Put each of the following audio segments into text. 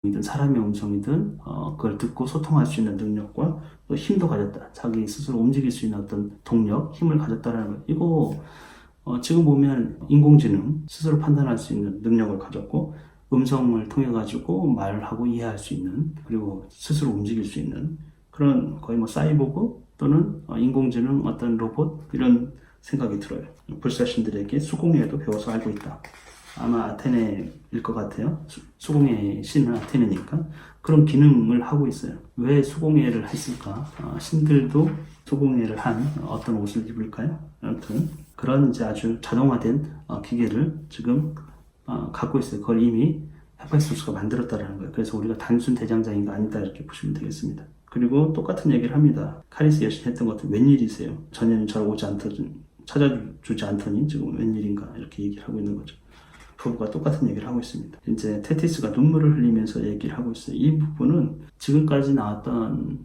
이든 사람의 음성이든 그걸 듣고 소통할 수 있는 능력과 또 힘도 가졌다. 자기 스스로 움직일 수 있는 어떤 동력, 힘을 가졌다라는 거예요. 이거 지금 보면 인공지능 스스로 판단할 수 있는 능력을 가졌고 음성을 통해 가지고 말하고 이해할 수 있는 그리고 스스로 움직일 수 있는 그런 거의 뭐 사이보그 또는 인공지능 어떤 로봇 이런 생각이 들어요. 불사신들에게 수공예도 배워서 알고 있다. 아마 아테네일 것 같아요. 수공예 신은 아테네니까 그런 기능을 하고 있어요. 왜 수공예를 했을까? 신들도 수공예를 한 어떤 옷을 입을까요? 아무튼 그런 이제 아주 자동화된 기계를 지금 갖고 있어요. 그걸 이미 헤파이스토스가 만들었다라는 거예요. 그래서 우리가 단순 대장장이가 아니다 이렇게 보시면 되겠습니다. 그리고 똑같은 얘기를 합니다. 카리스 여신 했던 것도 웬일이세요? 전에는 잘 오지 않더니 찾아주지 않더니 지금 웬일인가 이렇게 얘기를 하고 있는 거죠. 부부가 똑같은 얘기를 하고 있습니다. 이제 테티스가 눈물을 흘리면서 얘기를 하고 있어요. 이 부분은 지금까지 나왔던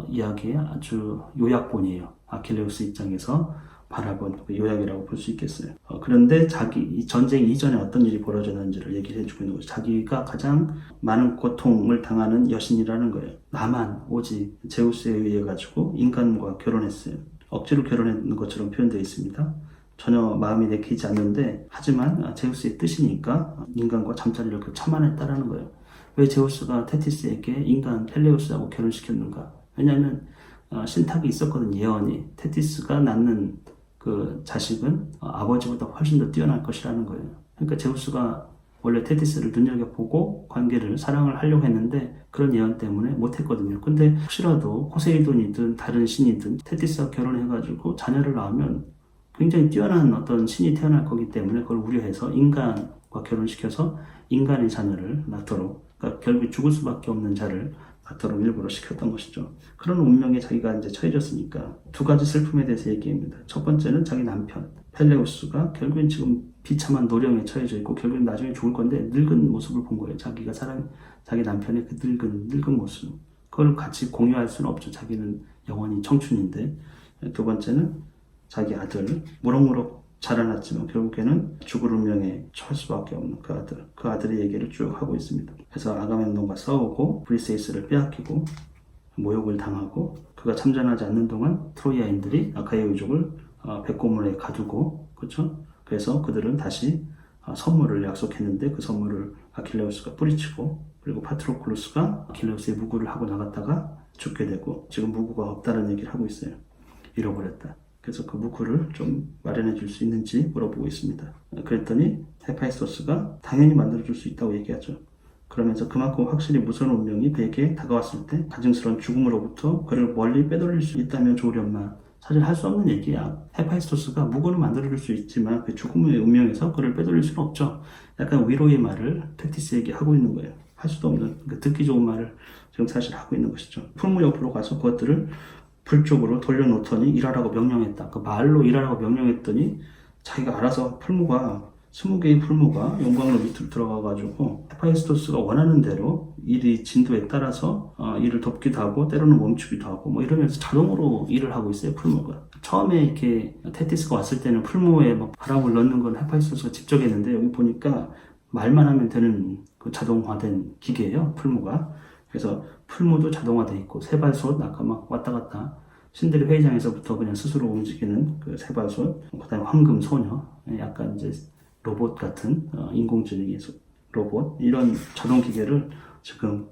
이야기의 아주 요약본이에요. 아킬레우스 입장에서 바라본 요약이라고 볼 수 있겠어요. 그런데 이 전쟁 이전에 어떤 일이 벌어졌는지를 얘기를 해주고 있는 거죠. 자기가 가장 많은 고통을 당하는 여신이라는 거예요. 나만 오직 제우스에 의해 가지고 인간과 결혼했어요. 억지로 결혼했는 것처럼 표현되어 있습니다. 전혀 마음이 내키지 않는데 하지만 제우스의 뜻이니까 인간과 잠자리를 참아냈다라는 거예요. 왜 제우스가 테티스에게 인간 펠레우스하고 결혼시켰는가? 왜냐하면 신탁이 있었거든. 예언이 테티스가 낳는 그 자식은 아버지보다 훨씬 더 뛰어날 것이라는 거예요. 그러니까 제우스가 원래 테티스를 눈여겨보고 사랑을 하려고 했는데 그런 예언 때문에 못했거든요. 근데 혹시라도 포세이돈이든 다른 신이든 테티스와 결혼해가지고 자녀를 낳으면 굉장히 뛰어난 어떤 신이 태어날 거기 때문에 그걸 우려해서 인간과 결혼시켜서 인간의 자녀를 낳도록, 그러니까 결국 죽을 수밖에 없는 자를 낳도록 일부러 시켰던 것이죠. 그런 운명에 자기가 이제 처해졌으니까 두 가지 슬픔에 대해서 얘기합니다. 첫 번째는 자기 남편 펠레우스가 결국엔 지금 비참한 노령에 처해져 있고 결국엔 나중에 죽을 건데 늙은 모습을 본 거예요. 자기 남편의 그 늙은 모습. 그걸 같이 공유할 수는 없죠. 자기는 영원히 청춘인데. 두 번째는 자기 아들, 무럭무럭 자라났지만 결국에는 죽을 운명에 처할 수밖에 없는 그 아들의 얘기를 쭉 하고 있습니다. 그래서 아가멤논과 싸우고 브리세이스를 빼앗기고 모욕을 당하고 그가 참전하지 않는 동안 트로이아인들이 아카이아 유족을 백고문에 가두고 그렇죠? 그래서 그들은 다시 선물을 약속했는데 그 선물을 아킬레우스가 뿌리치고 그리고 파트로클루스가 아킬레우스의 무구를 하고 나갔다가 죽게 되고 지금 무구가 없다는 얘기를 하고 있어요. 잃어버렸다. 그래서 그 무구를 좀 마련해 줄 수 있는지 물어보고 있습니다. 그랬더니 헤파이스토스가 당연히 만들어 줄 수 있다고 얘기하죠. 그러면서 그만큼 확실히 무서운 운명이 그에게 다가왔을 때 가증스러운 죽음으로부터 그를 멀리 빼돌릴 수 있다면 좋으련만 사실 할 수 없는 얘기야. 헤파이스토스가 무구는 만들어 줄 수 있지만 그 죽음의 운명에서 그를 빼돌릴 수는 없죠. 약간 위로의 말을 테티스에게 하고 있는 거예요. 할 수도 없는 듣기 좋은 말을 지금 사실 하고 있는 것이죠. 풀무 옆으로 가서 그것들을 불 쪽으로 돌려놓더니 일하라고 명령했다. 그 말로 일하라고 명령했더니 자기가 알아서 20개의 풀무가 용광로 밑으로 들어가가지고 헤파이스토스가 원하는 대로 일이 진도에 따라서 일을 돕기도 하고 때로는 멈추기도 하고 뭐 이러면서 자동으로 일을 하고 있어요. 풀무가. 처음에 이렇게 테티스가 왔을 때는 풀무에 막 바람을 넣는 건 헤파이스토스가 직접 했는데 여기 보니까 말만 하면 되는 그 자동화된 기계예요. 풀무가. 그래서 풀무도 자동화되어 있고 세발솥 아까 막 왔다 갔다 신들의 회의장에서부터 그냥 스스로 움직이는 그 세발솥 그다음에 황금 소녀 약간 이제 로봇 같은 인공지능의 로봇 이런 자동 기계를 지금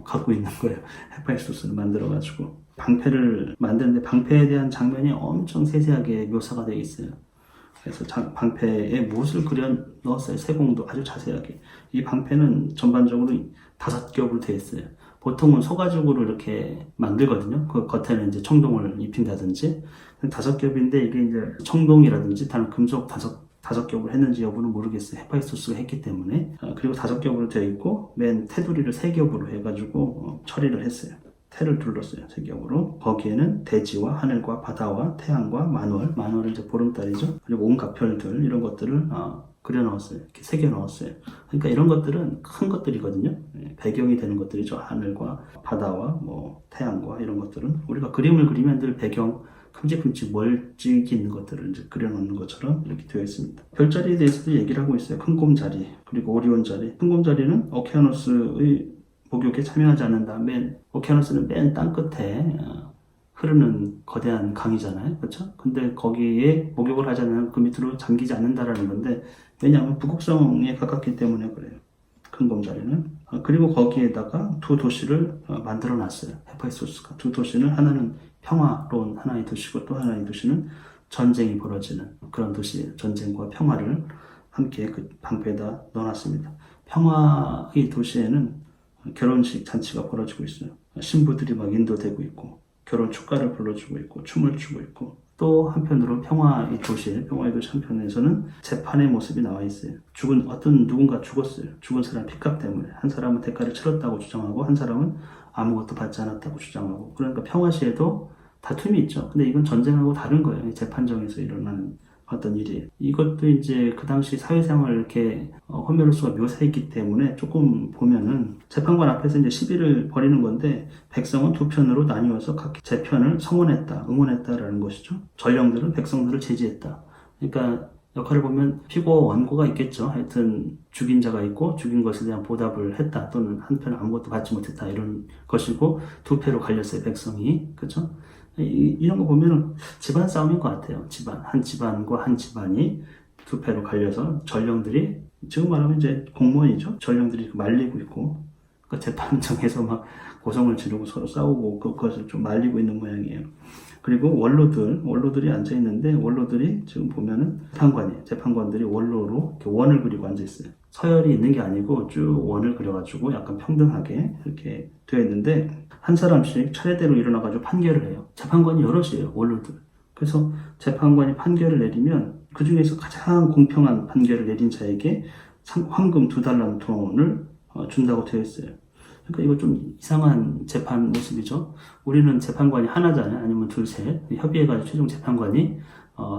갖고 있는 거예요. 헤파이스토스를 만들어 가지고 방패를 만드는데 방패에 대한 장면이 엄청 세세하게 묘사가 되어 있어요. 그래서 방패에 무엇을 그려 넣었어요. 세공도 아주 자세하게. 이 방패는 전반적으로 5겹으로 되어 있어요. 보통은 소가죽으로 이렇게 만들거든요. 그 겉에는 이제 청동을 입힌다든지 5겹인데 이게 이제 청동이라든지 다른 금속 다섯 겹을 했는지 여부는 모르겠어요. 헤파이스토스가 했기 때문에. 그리고 5겹으로 되어 있고 맨 테두리를 3겹으로 해가지고 처리를 했어요. 태를 둘렀어요. 3겹으로. 거기에는 대지와 하늘과 바다와 태양과 만월은 이제 보름달이죠. 그리고 온갖 별들 이런 것들을 그려 넣었어요. 이렇게 새겨 넣었어요. 그러니까 이런 것들은 큰 것들이거든요. 배경이 되는 것들이죠. 하늘과 바다와 뭐 태양과 이런 것들은 우리가 그림을 그리면 늘 배경 큼직큼직 멀찍이 있는 것들을 이제 그려놓는 것처럼 이렇게 되어 있습니다. 별자리에 대해서도 얘기를 하고 있어요. 큰 곰자리 그리고 오리온 자리. 큰 곰자리는 오케아노스의 목욕에 참여하지 않는다. 오케아노스는 맨 땅 끝에 흐르는 거대한 강이잖아요. 그렇죠? 근데 거기에 목욕을 하지 않으면 그 밑으로 잠기지 않는다라는 건데, 왜냐하면 북극성에 가깝기 때문에 그래요. 근검 자리는. 그리고 거기에다가 두 도시를 만들어 놨어요. 헤파이소스가. 두 도시는 하나는 평화로운 하나의 도시고 또 하나의 도시는 전쟁이 벌어지는 그런 도시, 전쟁과 평화를 함께 그 방패에다 넣어놨습니다. 평화의 도시에는 결혼식 잔치가 벌어지고 있어요. 신부들이 막 인도되고 있고 결혼 축가를 불러주고 있고 춤을 추고 있고, 또 한편으로 평화의 도시 한편에서는 재판의 모습이 나와 있어요. 누군가 죽었어요. 죽은 사람 핏값 때문에. 한 사람은 대가를 치렀다고 주장하고 한 사람은 아무것도 받지 않았다고 주장하고. 그러니까 평화시에도 다툼이 있죠. 근데 이건 전쟁하고 다른 거예요. 재판정에서 일어나는 어떤 일이에요. 이것도 이제 그 당시 사회생활을 이렇게 호메로스가 묘사했기 때문에 조금 보면은 재판관 앞에서 이제 시비를 벌이는 건데, 백성은 두 편으로 나뉘어서 각 제 편을 성원했다, 응원했다라는 것이죠. 전령들은 백성들을 제지했다. 그러니까 역할을 보면 피고 원고가 있겠죠. 하여튼 죽인 자가 있고 죽인 것에 대한 보답을 했다, 또는 한편 아무것도 받지 못했다, 이런 것이고, 두 패로 갈렸어요, 백성이. 그렇죠? 이런 거 보면은 집안 싸움인 것 같아요. 한 집안과 한 집안이 두 패로 갈려서 전령들이, 지금 말하면 이제 공무원이죠. 전령들이 말리고 있고, 그러니까 재판정에서 막 고성을 지르고 서로 싸우고 그것을 좀 말리고 있는 모양이에요. 그리고 원로들이 앉아 있는데, 원로들이 지금 보면은 재판관들이 원로로 이렇게 원을 그리고 앉아 있어요. 서열이 있는 게 아니고 쭉 원을 그려가지고 약간 평등하게 이렇게 되어 있는데, 한 사람씩 차례대로 일어나가지고 판결을 해요. 재판관이 여럿이에요, 원로들. 그래서 재판관이 판결을 내리면 그 중에서 가장 공평한 판결을 내린 자에게 황금 2달란트를 준다고 되어 있어요. 그러니까 이거 좀 이상한 재판 모습이죠. 우리는 재판관이 하나잖아요. 아니면 둘, 셋. 협의해가지고 최종 재판관이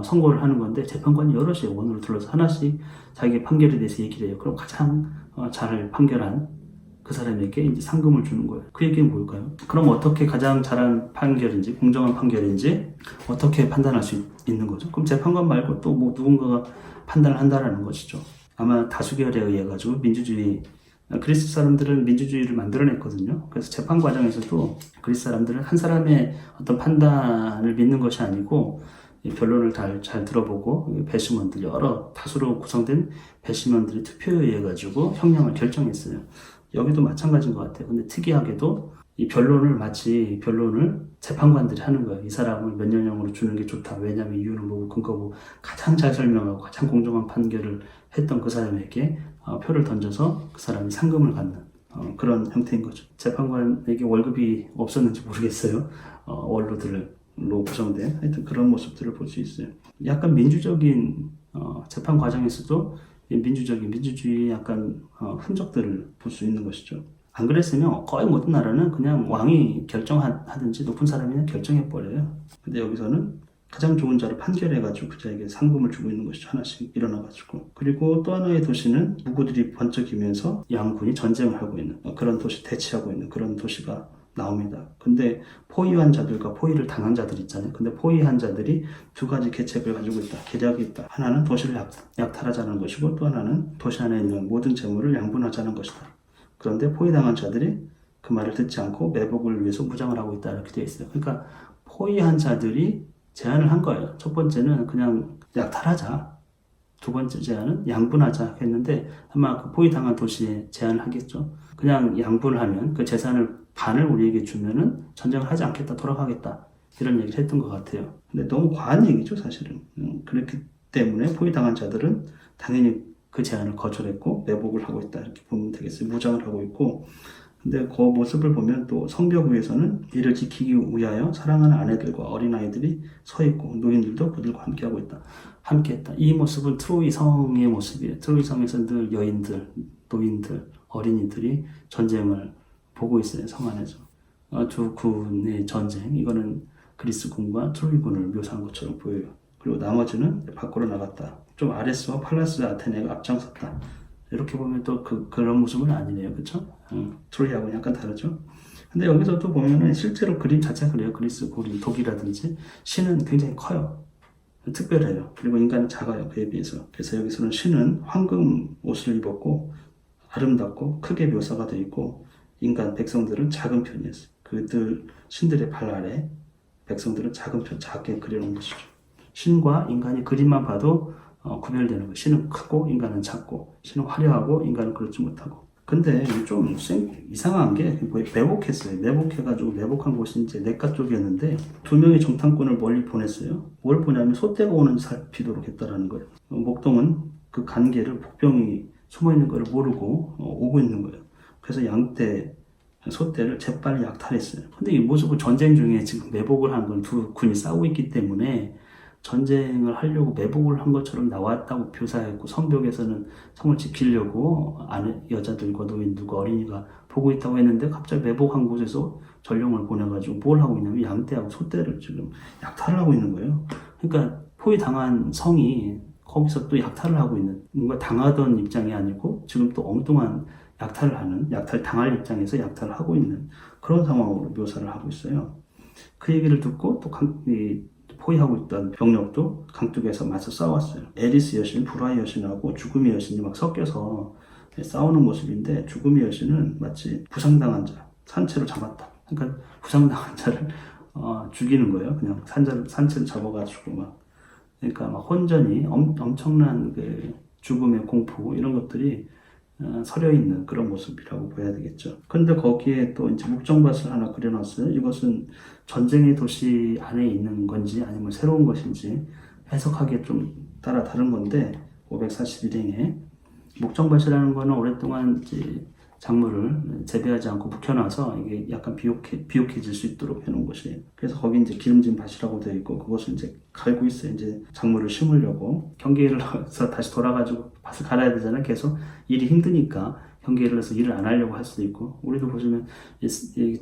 선고를 하는 건데, 재판관이 여럿이에요. 원으로 둘러서 하나씩 자기 판결에 대해서 얘기를 해요. 그럼 가장 잘 판결한 그 사람에게 이제 상금을 주는 거예요. 그 얘기는 뭘까요? 그럼 어떻게 가장 잘한 판결인지, 공정한 판결인지 어떻게 판단할 수 있는 거죠? 그럼 재판관 말고 또 뭐 누군가가 판단을 한다라는 것이죠. 아마 다수결에 의해 가지고 그리스 사람들은 민주주의를 만들어냈거든요. 그래서 재판 과정에서도 그리스 사람들은 한 사람의 어떤 판단을 믿는 것이 아니고 변론을 잘 들어보고 여러 다수로 구성된 배심원들이 투표에 의해 가지고 형량을 결정했어요. 여기도 마찬가지인 것 같아요. 근데 특이하게도 이 변론을 재판관들이 하는 거예요. 이 사람을 몇 년형으로 주는 게 좋다. 왜냐하면 이유는 뭐고 근거 뭐, 가장 잘 설명하고 가장 공정한 판결을 했던 그 사람에게 표를 던져서 그 사람이 상금을 갖는 그런 형태인 거죠. 재판관에게 월급이 없었는지 모르겠어요. 원로들로 구성된 하여튼 그런 모습들을 볼 수 있어요. 약간 민주적인 재판 과정에서도 민주주의의 약간 흔적들을 볼 수 있는 것이죠. 안 그랬으면 거의 모든 나라는 그냥 왕이 결정하든지 높은 사람이 그냥 결정해버려요. 근데 여기서는 가장 좋은 자를 판결해가지고 그 자에게 상금을 주고 있는 것이죠. 하나씩 일어나가지고. 그리고 또 하나의 도시는 무구들이 번쩍이면서 양군이 전쟁을 하고 있는 그런 도시, 대치하고 있는 그런 도시가 나옵니다. 근데 포위한 자들과 포위를 당한 자들 있잖아요. 근데 포위한 자들이 두 가지 계책을 가지고 있다. 계략이 있다. 하나는 도시를 약탈하자는 것이고, 또 하나는 도시 안에 있는 모든 재물을 양분하자는 것이다. 그런데 포위당한 자들이 그 말을 듣지 않고 매복을 위해서 무장을 하고 있다, 이렇게 되어 있어요. 그러니까 포위한 자들이 제안을 한 거예요. 첫 번째는 그냥 약탈하자. 두 번째 제안은 양분하자 했는데, 아마 그 포위당한 도시에 제안을 하겠죠. 그냥 양분을 하면 그 재산을 반을 우리에게 주면은 전쟁을 하지 않겠다, 돌아가겠다, 이런 얘기를 했던 것 같아요. 근데 너무 과한 얘기죠, 사실은. 그렇기 때문에 포위당한 자들은 당연히 그 제안을 거절했고 매복을 하고 있다, 이렇게 보면 되겠어요. 무장을 하고 있고. 근데 그 모습을 보면 또 성벽 위에서는 이를 지키기 위하여 사랑하는 아내들과 어린아이들이 서 있고 노인들도 그들과 함께하고 있다. 함께했다. 이 모습은 트로이 성의 모습이에요. 트로이 성에서 늘 여인들, 노인들, 어린이들이 전쟁을 보고 있어요. 성 안에서. 두 군의 전쟁, 이거는 그리스군과 트로이군을 묘사한 것처럼 보여요. 그리고 나머지는 밖으로 나갔다. 좀 아레스와 팔라스 아테네가 앞장섰다. 이렇게 보면 또 그런 모습은 아니네요. 그쵸? 트로이하고는 약간 다르죠? 근데 여기서 또 보면은 실제로 그림 자체가 그래요. 그리스, 독이라든지 신은 굉장히 커요. 특별해요. 그리고 인간은 작아요. 그에 비해서. 그래서 여기서는 신은 황금 옷을 입었고 아름답고 크게 묘사가 되어 있고, 인간 백성들은 작은 편이었어요. 그들 신들의 발 아래 백성들은 작은 편, 작게 그려놓은 것이죠. 신과 인간이 그림만 봐도 구별되는 거예요. 신은 크고 인간은 작고, 신은 화려하고 인간은 그렇지 못하고. 근데 좀 이상한 게 매복했어요. 매복해가지고 매복한 곳이 이제 냇가 쪽이었는데 두 명의 정탐꾼을 멀리 보냈어요. 뭘 보냐면 소떼가 오는지 살피도록 했다라는 거예요. 목동은 그 간계를 복병이 숨어있는 걸 모르고 오고 있는 거예요. 그래서 양떼, 소떼를 재빨리 약탈했어요. 근데 이 모습은 전쟁 중에 지금 매복을 한 건 두 군이 싸우고 있기 때문에 전쟁을 하려고 매복을 한 것처럼 나왔다고 묘사했고, 성벽에서는 성을 지키려고 안에 여자들과 노인들과 어린이가 보고 있다고 했는데 갑자기 매복한 곳에서 전령을 보내가지고 뭘 하고 있냐면 양떼하고 소떼를 지금 약탈을 하고 있는 거예요. 그러니까 포위당한 성이 거기서 또 약탈을 하고 있는, 뭔가 당하던 입장이 아니고 지금 또 엉뚱한 약탈을 하는, 약탈 당할 입장에서 약탈을 하고 있는 그런 상황으로 묘사를 하고 있어요. 그 얘기를 듣고 또 포위하고 있던 병력도 강둑에서 맞서 싸웠어요. 에리스 여신, 브라이 여신하고 죽음의 여신이 막 섞여서 싸우는 모습인데, 죽음의 여신은 마치 부상당한 자, 산채로 잡았다. 그러니까 부상당한 자를 죽이는 거예요. 그냥 산채를 잡아가지고 그러니까 혼전이 엄청난 그 죽음의 공포 이런 것들이 서려 있는 그런 모습이라고 봐야 되겠죠. 근데 거기에 또 이제 묵정밭을 하나 그려놨어요. 이것은 전쟁의 도시 안에 있는 건지 아니면 새로운 것인지 해석하기에 좀 따라 다른 건데, 541행에 묵정밭이라는 거는 오랫동안 이제 작물을 재배하지 않고 묵혀놔서 이게 약간 비옥해질 수 있도록 해놓은 것이에요. 그래서 거기 이제 기름진 밭이라고 되어 있고, 그것을 이제 갈고 있어요. 이제 작물을 심으려고 경계를 해서 다시 돌아가지고 밭을 갈아야 되잖아요. 계속 일이 힘드니까 경계를 해서 일을 안 하려고 할 수도 있고, 우리도 보시면 이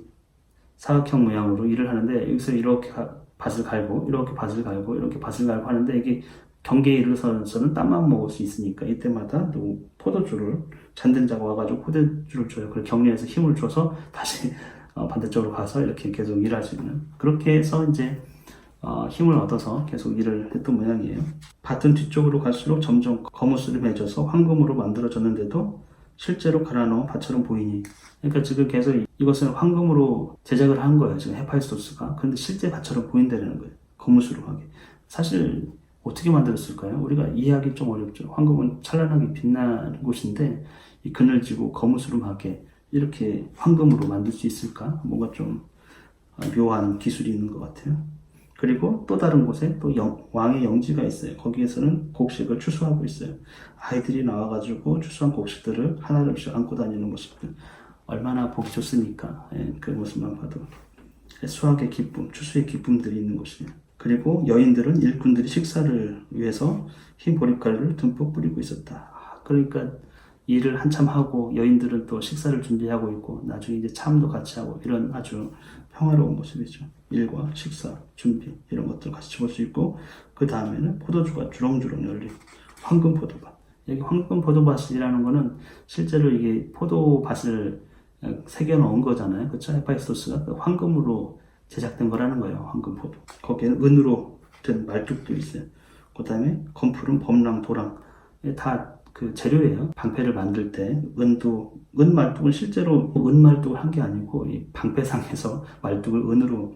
사각형 모양으로 일을 하는데 여기서 이렇게 밭을 갈고 이렇게 밭을 갈고 이렇게 밭을 갈고 하는데, 이게 경계에 이르러서는 땀만 먹을 수 있으니까 이때마다 또 포도주를 잔든 자가 와가지고 포도주를 줘요. 그걸 격려해서 힘을 줘서 다시 반대쪽으로 가서 이렇게 계속 일할 수 있는, 그렇게 해서 이제 힘을 얻어서 계속 일을 했던 모양이에요. 밭은 뒤쪽으로 갈수록 점점 거무스를 맺어서 황금으로 만들어졌는데도 실제로 갈아놓은 밭처럼 보이니, 그러니까 지금 계속 이것은 황금으로 제작을 한 거예요. 지금 헤파이스토스가. 근데 실제 밭처럼 보인다는 거예요. 거무스로 하게. 사실 어떻게 만들었을까요? 우리가 이해하기 좀 어렵죠. 황금은 찬란하게 빛나는 곳인데 이 그늘지고 거무스름하게 이렇게 황금으로 만들 수 있을까? 뭔가 좀 묘한 기술이 있는 것 같아요. 그리고 또 다른 곳에 또 왕의 영지가 있어요. 거기에서는 곡식을 추수하고 있어요. 아이들이 나와가지고 추수한 곡식들을 하나씩 안고 다니는 모습들, 얼마나 보기 좋습니까? 그 모습만 봐도 수확의 기쁨, 추수의 기쁨들이 있는 곳이에요. 그리고 여인들은 일꾼들이 식사를 위해서 흰 보리가루를 듬뿍 뿌리고 있었다. 그러니까 일을 한참 하고 여인들은 또 식사를 준비하고 있고, 나중에 이제 참도 같이 하고, 이런 아주 평화로운 모습이죠. 일과 식사, 준비 이런 것들 같이 볼 수 있고, 그 다음에는 포도주가 주렁주렁 열린 황금 포도밭. 여기 황금 포도밭이라는 거는 실제로 이게 포도밭을 새겨 넣은 거잖아요. 그렇죠? 헤파이스토스가 그 황금으로 제작된 거라는 거예요. 황금 포도. 거기에는 은으로 된 말뚝도 있어요. 그 다음에 건풀은 범랑, 도랑 다 그 재료예요. 방패를 만들 때 은 말뚝을 실제로 은 말뚝을 한 게 아니고 이 방패상에서 말뚝을 은으로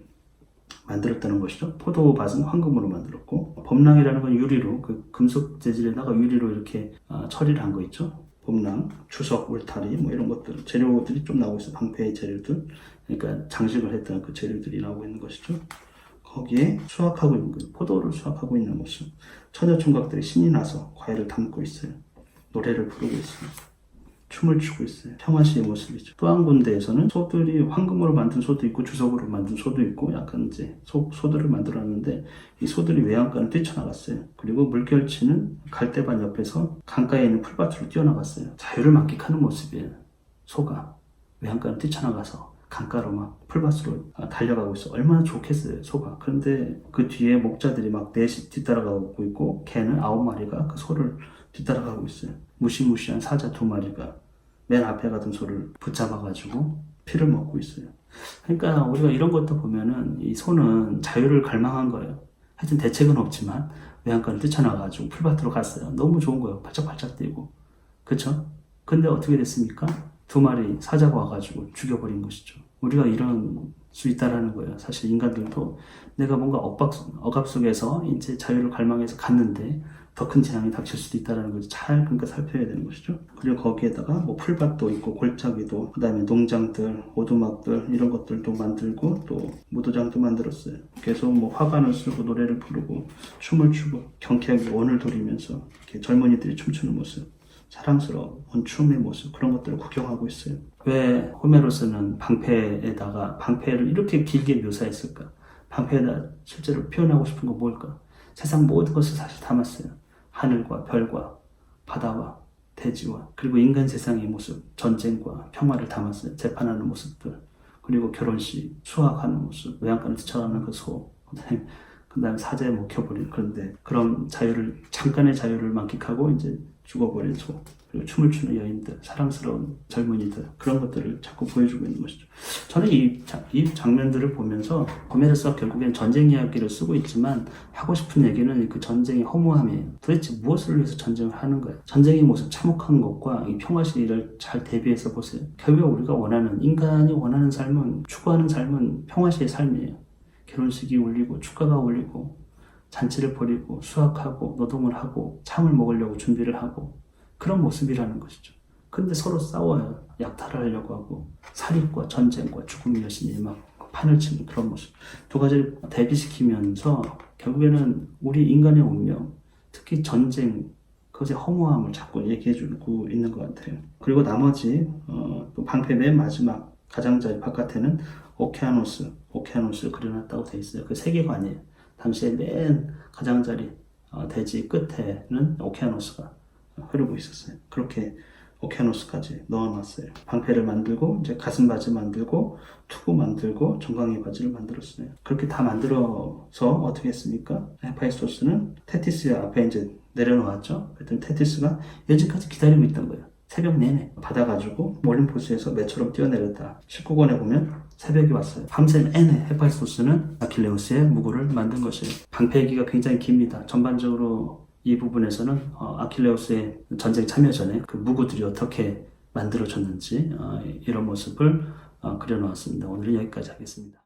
만들었다는 것이죠. 포도밭은 황금으로 만들었고, 범랑이라는 건 유리로, 그 금속 재질에다가 유리로 이렇게 처리를 한 거 있죠. 범랑, 주석, 울타리 뭐 이런 것들, 재료들이 좀 나오고 있어요. 방패의 재료들, 그러니까 장식을 했던 그 재료들이 나오고 있는 것이죠. 거기에 수확하고 있는 거예요. 포도를 수확하고 있는 모습. 처녀 총각들이 신이 나서 과일을 담고 있어요. 노래를 부르고 있어요. 춤을 추고 있어요. 평화시의 모습이죠. 또 한 군데에서는 소들이 황금으로 만든 소도 있고 주석으로 만든 소도 있고, 약간 이제 소들을 만들었는데 이 소들이 외양간을 뛰쳐나갔어요. 그리고 물결치는 갈대밭 옆에서 강가에 있는 풀밭으로 뛰어나갔어요. 자유를 만끽하는 모습이에요. 소가 외양간을 뛰쳐나가서 강가로 막 풀밭으로 달려가고 있어. 얼마나 좋겠어요, 소가. 그런데 그 뒤에 목자들이 막 넷이 뒤따라가고 있고, 개는 9마리가 그 소를 뒤따라가고 있어요. 무시무시한 사자 2마리가 맨 앞에 가던 소를 붙잡아가지고 피를 먹고 있어요. 그러니까 우리가 이런 것도 보면은 이 소는 자유를 갈망한 거예요. 하여튼 대책은 없지만 외양간을 뛰쳐나가가지고 풀밭으로 갔어요. 너무 좋은 거예요. 발짝발짝 뛰고. 그쵸? 근데 어떻게 됐습니까? 2마리 사자가 와가지고 죽여버린 것이죠. 우리가 이런 수 있다라는 거예요. 사실 인간들도 내가 뭔가 억압 속에서 이제 자유를 갈망해서 갔는데 더 큰 재앙이 닥칠 수도 있다는 걸 잘 그러니까 살펴야 되는 것이죠. 그리고 거기에다가 뭐 풀밭도 있고 골짜기도, 그다음에 농장들, 오두막들 이런 것들도 만들고 또 무도장도 만들었어요. 계속 뭐 화관을 쓰고 노래를 부르고 춤을 추고 경쾌하게 원을 돌리면서 이렇게 젊은이들이 춤추는 모습, 사랑스러운 춤의 모습, 그런 것들을 구경하고 있어요. 왜 호메로스는 방패를 이렇게 길게 묘사했을까? 방패에다 실제로 표현하고 싶은 건 뭘까? 세상 모든 것을 사실 담았어요. 하늘과 별과 바다와 대지와 그리고 인간 세상의 모습, 전쟁과 평화를 담았어요. 재판하는 모습들, 그리고 결혼식, 수학하는 모습, 외양간을 뛰쳐가는 그 소, 그다음에 사자에 먹혀버린, 그런데 그런 자유를, 잠깐의 자유를 만끽하고 이제 죽어버린 소, 그리고 춤을 추는 여인들, 사랑스러운 젊은이들, 그런 것들을 자꾸 보여주고 있는 것이죠. 저는 이 장면들을 보면서 호메로스가 결국엔 전쟁 이야기를 쓰고 있지만 하고 싶은 얘기는 그 전쟁의 허무함이에요. 도대체 무엇을 위해서 전쟁을 하는 거예요? 전쟁의 모습, 참혹한 것과 이 평화 시리를 잘 대비해서 보세요. 결국 우리가 인간이 원하는 삶은, 추구하는 삶은 평화시의 삶이에요. 결혼식이 울리고 축가가 울리고 잔치를 벌이고 수확하고 노동을 하고 참을 먹으려고 준비를 하고 그런 모습이라는 것이죠. 근데 서로 싸워요. 약탈을 하려고 하고 사립과 전쟁과 죽음의 여신이 막 판을 치는 그런 모습. 두 가지를 대비시키면서 결국에는 우리 인간의 운명, 특히 전쟁, 그것의 허무함을 자꾸 얘기해주고 있는 것 같아요. 그리고 나머지 또 방패 맨 마지막 가장자리 바깥에는 오케아노스를 그려놨다고 되어 있어요. 그 세계관이에요. 당시에 맨 가장자리 대지 끝에는 오케아노스가 흐르고 있었어요. 그렇게 오케아노스까지 넣어놨어요. 방패를 만들고 이제 가슴바지 만들고 투구 만들고 정강이 바지를 만들었어요. 그렇게 다 만들어서 어떻게 했습니까? 헤파이스토스는 테티스 앞에 이제 내려놓았죠. 그랬더니 테티스가 여지까지 기다리고 있던 거예요. 새벽 내내 받아가지고 올림포스에서 매처럼 뛰어내렸다. 19권에 보면 새벽이 왔어요. 밤새 내내 헤파이스토스는 아킬레우스의 무구를 만든 것이에요. 방패 얘기가 굉장히 깁니다. 전반적으로 이 부분에서는 아킬레우스의 전쟁 참여 전에 그 무구들이 어떻게 만들어졌는지 이런 모습을 그려놓았습니다. 오늘은 여기까지 하겠습니다.